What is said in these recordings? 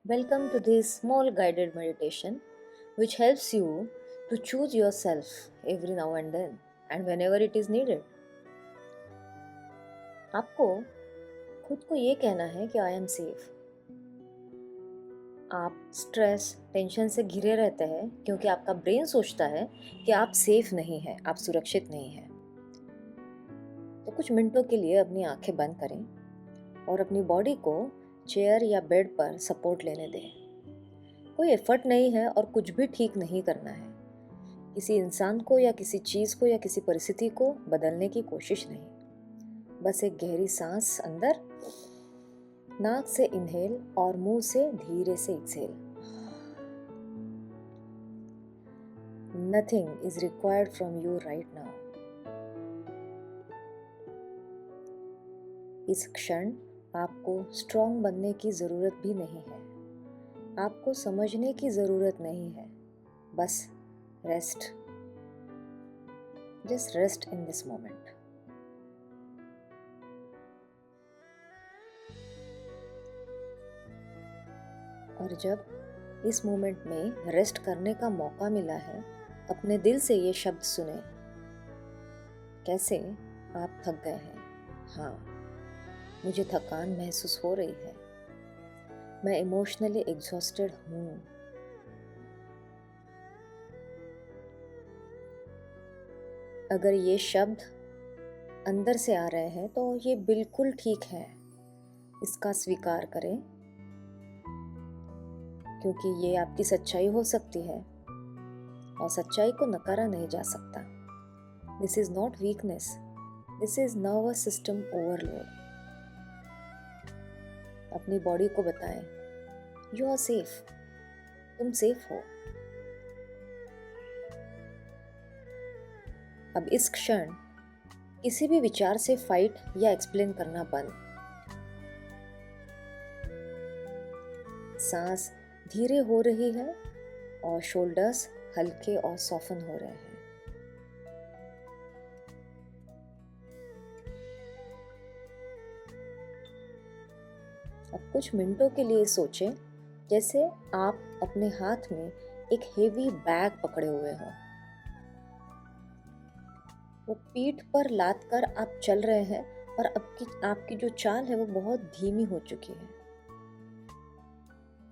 Welcome to this small guided meditation which helps you to choose yourself every now and then and whenever it is needed. आपको खुद को ये कहना है कि आई एम सेफ। आप स्ट्रेस टेंशन से घिरे रहते हैं क्योंकि आपका ब्रेन सोचता है कि आप सेफ नहीं हैं, आप सुरक्षित नहीं हैं। तो कुछ मिनटों के लिए अपनी आंखें बंद करें और अपनी बॉडी को चेयर या बेड पर सपोर्ट लेने दें। कोई एफर्ट नहीं है और कुछ भी ठीक नहीं करना है। किसी इंसान को या किसी चीज़ को या किसी परिस्थिति को बदलने की कोशिश नहीं। बस एक गहरी सांस अंदर, नाक से इनहेल और मुंह से धीरे से exhale. Nothing is required from you right now. इस क्षण आपको स्ट्रॉन्ग बनने की ज़रूरत भी नहीं है। आपको समझने की ज़रूरत नहीं है। बस rest. Just rest in this moment. और जब इस मोमेंट में रेस्ट करने का मौका मिला है, अपने दिल से ये शब्द सुने। कैसे आप थक गए हैं? हाँ, मुझे थकान महसूस हो रही है। मैं इमोशनली एग्जॉस्टेड हूँ। अगर ये शब्द अंदर से आ रहे हैं तो ये बिल्कुल ठीक है। इसका स्वीकार करें क्योंकि ये आपकी सच्चाई हो सकती है और सच्चाई को नकारा नहीं जा सकता। This is not weakness, this is nervous system overload. अपनी बॉडी को बताएं, यू आर सेफ, तुम सेफ हो। अब इस क्षण किसी भी विचार से फाइट या एक्सप्लेन करना बंद। सांस धीरे हो रही है और शोल्डर्स हल्के और सॉफ्टन हो रहे हैं। अब कुछ मिनटों के लिए सोचें जैसे आप अपने हाथ में एक हेवी बैग पकड़े हुए हो। वो पीठ पर लाद कर आप चल रहे हैं और आपकी जो चाल है वो बहुत धीमी हो चुकी है।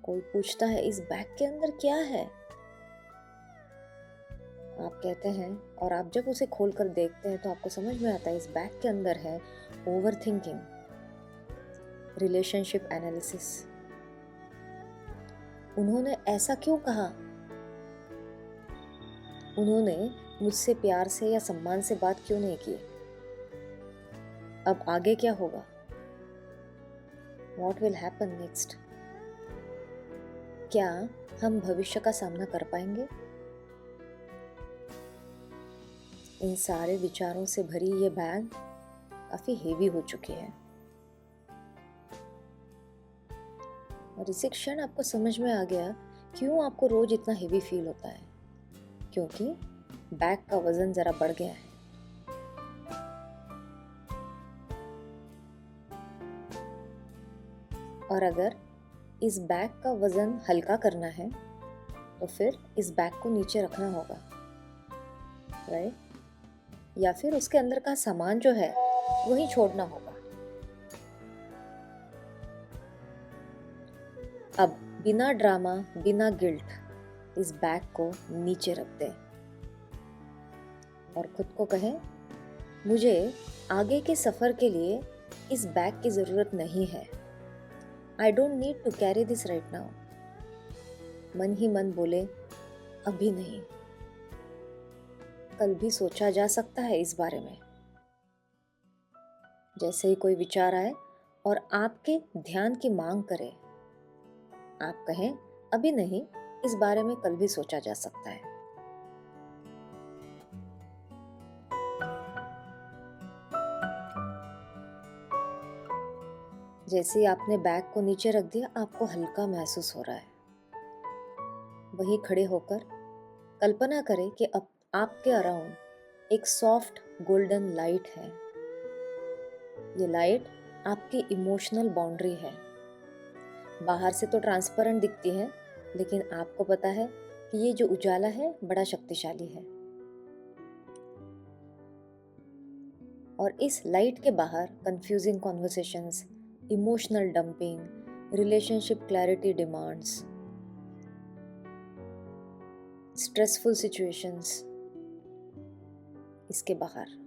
कोई पूछता है इस बैग के अंदर क्या है? आप कहते हैं और आप जब उसे खोलकर देखते हैं तो आपको समझ में आता है इस बैग के अंदर है ओवर थिंकिंग, रिलेशनशिप एनालिसिस। उन्होंने ऐसा क्यों कहा? उन्होंने मुझसे प्यार से या सम्मान से बात क्यों नहीं की? अब आगे क्या होगा? What will happen next? क्या हम भविष्य का सामना कर पाएंगे? इन सारे विचारों से भरी ये बैग काफी हेवी हो चुकी है और इसी क्षण आपको समझ में आ गया क्यों आपको रोज इतना हेवी फील होता है। क्योंकि बैग का वजन जरा बढ़ गया है। और अगर इस बैग का वजन हल्का करना है तो फिर इस बैग को नीचे रखना होगा, राइट? या फिर उसके अंदर का सामान जो है वही छोड़ना होगा। अब बिना ड्रामा, बिना गिल्ट इस बैग को नीचे रख दें और खुद को कहें, मुझे आगे के सफर के लिए इस बैग की जरूरत नहीं है। I don't need to carry this right now. मन ही मन बोले, अभी नहीं, कल भी सोचा जा सकता है इस बारे में। जैसे ही कोई विचार आए और आपके ध्यान की मांग करे, आप कहें, अभी नहीं, इस बारे में कल भी सोचा जा सकता है। जैसे ही आपने बैग को नीचे रख दिया, आपको हल्का महसूस हो रहा है। वही खड़े होकर कल्पना करें कि अब आपके अराउंड एक सॉफ्ट गोल्डन लाइट है। ये लाइट आपकी इमोशनल बाउंड्री है। बाहर से तो ट्रांसपेरेंट दिखती है, लेकिन आपको पता है कि ये जो उजाला है बड़ा शक्तिशाली है। और इस लाइट के बाहर confusing conversations, emotional dumping, relationship clarity demands, stressful situations, इसके बाहर।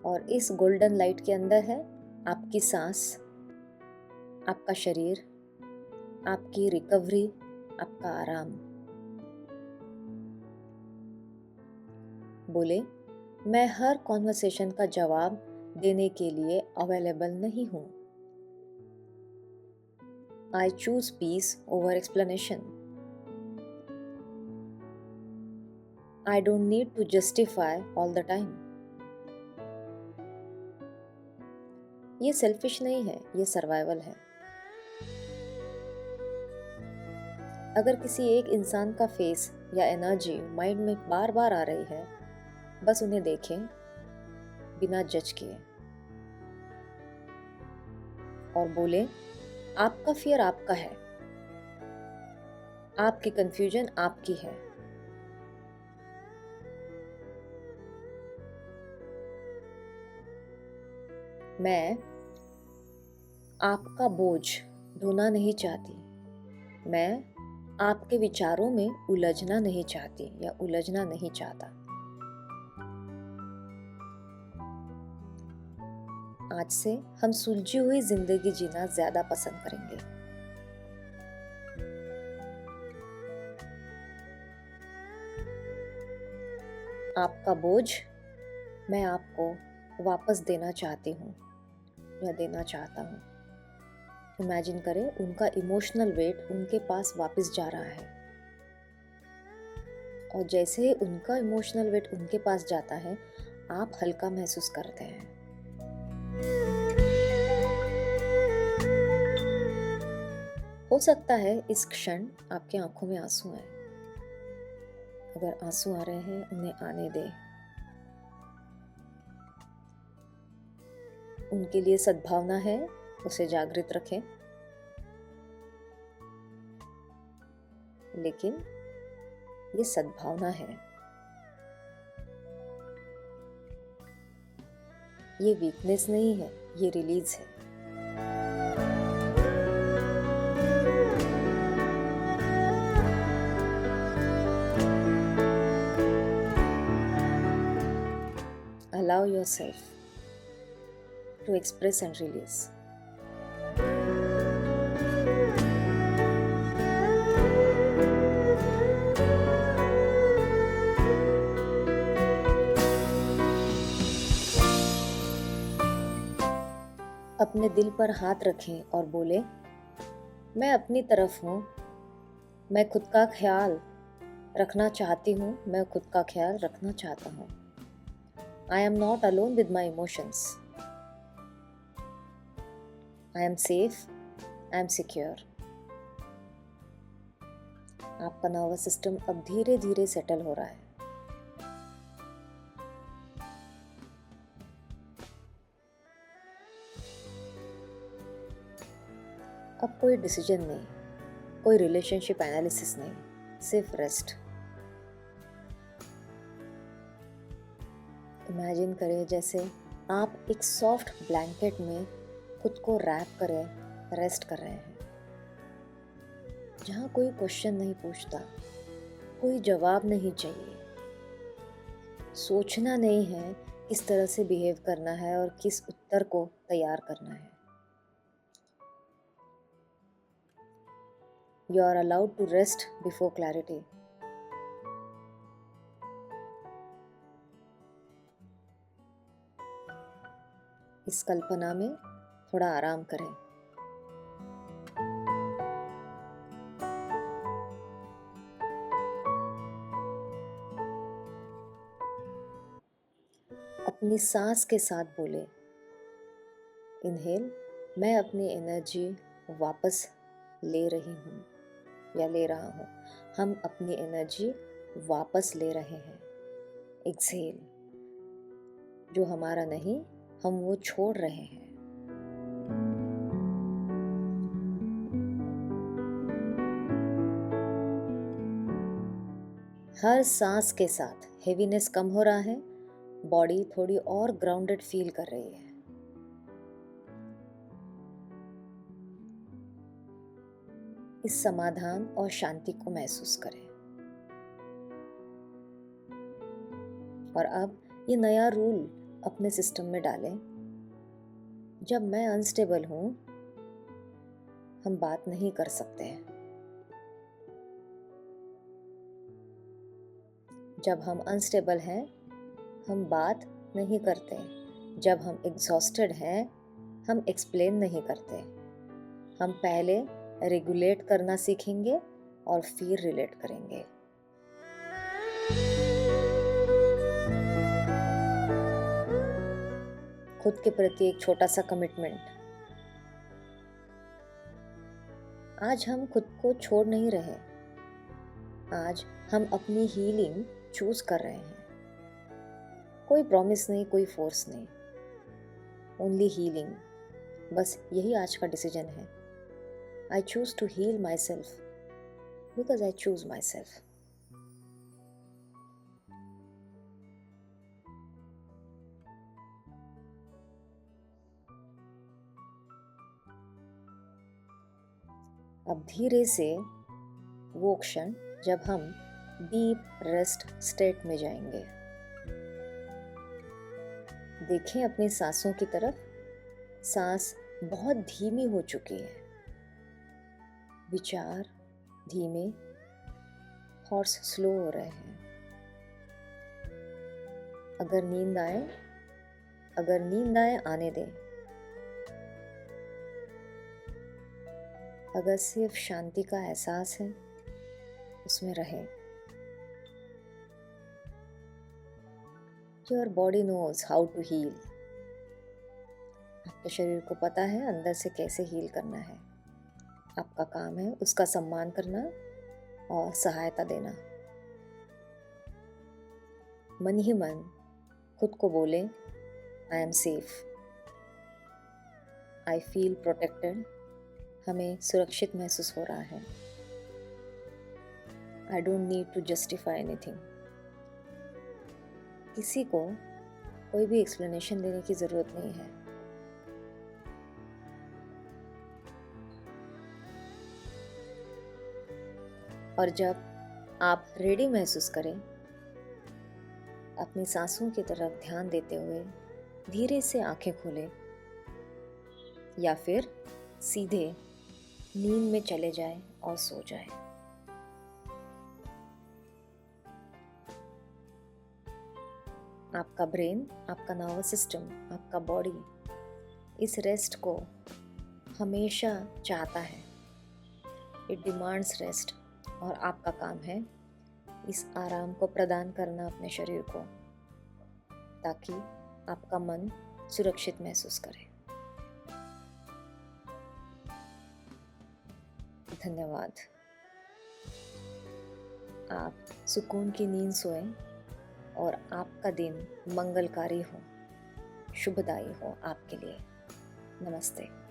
और इस गोल्डन लाइट के अंदर है आपकी सांस, आपका शरीर, आपकी रिकवरी, आपका आराम। बोले, मैं हर कॉन्वर्सेशन का जवाब देने के लिए अवेलेबल नहीं हूं। I choose peace over explanation. I don't need to justify all the time. ये सेल्फिश नहीं है, ये सर्वाइवल है। अगर किसी एक इंसान का फेस या एनर्जी माइंड में बार बार आ रही है, बस उन्हें देखें बिना जज किए और बोले, आपका फियर आपका है, आपकी कंफ्यूजन आपकी है। मैं आपका बोझ ढोना नहीं चाहती, मैं आपके विचारों में उलझना नहीं चाहती या उलझना नहीं चाहता। आज से हम सुलझी हुई जिंदगी जीना ज्यादा पसंद करेंगे। आपका बोझ मैं आपको वापस देना चाहती हूँ या देना चाहता हूँ। इमेजिन करें उनका इमोशनल वेट उनके पास वापस जा रहा है, और जैसे ही उनका इमोशनल वेट उनके पास जाता है, आप हल्का महसूस करते हैं। हो सकता है इस क्षण आपकी आंखों में आंसू आए। अगर आंसू आ रहे हैं, उन्हें आने दें। उनके लिए सद्भावना है, उसे जागृत रखें। लेकिन ये सद्भावना है, ये वीकनेस नहीं है, ये रिलीज है। Allow yourself to express and release. अपने दिल पर हाथ रखें और बोले, मैं अपनी तरफ हूँ, मैं खुद का ख्याल रखना चाहती हूँ, मैं खुद का ख्याल रखना चाहता हूँ। I am not alone with my emotions. I am safe, I am secure. आपका नर्वस सिस्टम अब धीरे धीरे सेटल हो रहा है। अब कोई डिसीजन नहीं, कोई रिलेशनशिप एनालिसिस नहीं, सिर्फ रेस्ट। इमेजिन करें जैसे आप एक सॉफ्ट ब्लैंकेट में खुद को रैप करें, रेस्ट कर रहे हैं, जहाँ कोई क्वेश्चन नहीं पूछता, कोई जवाब नहीं चाहिए, सोचना नहीं है किस तरह से बिहेव करना है और किस उत्तर को तैयार करना है। You are allowed to rest before clarity. इस कल्पना में थोड़ा आराम करें। अपनी सांस के साथ बोले, इनहेल, मैं अपनी एनर्जी वापस ले रही हूँ या ले रहा हूँ। हम अपनी एनर्जी वापस ले रहे हैं। एक्सहेल, जो हमारा नहीं, हम वो छोड़ रहे हैं। हर सांस के साथ हेवीनेस कम हो रहा है, बॉडी थोड़ी और ग्राउंडेड फील कर रही है। इस समाधान और शांति को महसूस करें। और अब ये नया रूल अपने सिस्टम में डालें। जब मैं अनस्टेबल हूं, हम बात नहीं कर सकते हैं। जब हम अनस्टेबल हैं, हम बात नहीं करते। जब हम एग्जॉस्टेड हैं, हम एक्सप्लेन नहीं करते। हम पहले रेगुलेट करना सीखेंगे और फिर रिलेट करेंगे। खुद के प्रति एक छोटा सा कमिटमेंट। आज हम खुद को छोड़ नहीं रहे। आज हम अपनी हीलिंग चूज कर रहे हैं। कोई प्रॉमिस नहीं, कोई फोर्स नहीं, ओनली हीलिंग। बस यही आज का डिसीजन है। I choose to heal myself because I choose myself. अब धीरे से वो क्षण जब हम डीप रेस्ट स्टेट में जाएंगे। देखें अपनी सांसों की तरफ। सांस बहुत धीमी हो चुकी है। विचार धीमे, थॉट्स स्लो हो रहे हैं। अगर नींद आए आने दें। अगर सिर्फ शांति का एहसास है, उसमें रहे। Your body knows how to heal. आपके शरीर को पता है अंदर से कैसे हील करना है। आपका काम है उसका सम्मान करना और सहायता देना। मन ही मन खुद को बोले, I am safe, I feel protected. हमें सुरक्षित महसूस हो रहा है। I don't need to justify anything. किसी को कोई भी एक्सप्लेनेशन देने की जरूरत नहीं है। और जब आप रेडी महसूस करें, अपनी सांसों की तरफ ध्यान देते हुए धीरे से आंखें खोलें या फिर सीधे नींद में चले जाएं और सो जाएं। आपका ब्रेन, आपका नर्वस सिस्टम, आपका बॉडी इस रेस्ट को हमेशा चाहता है। इट डिमांड्स रेस्ट और आपका काम है इस आराम को प्रदान करना अपने शरीर को, ताकि आपका मन सुरक्षित महसूस करे। धन्यवाद। आप सुकून की नींद सोएं और आपका दिन मंगलकारी हो, शुभदायी हो आपके लिए। नमस्ते।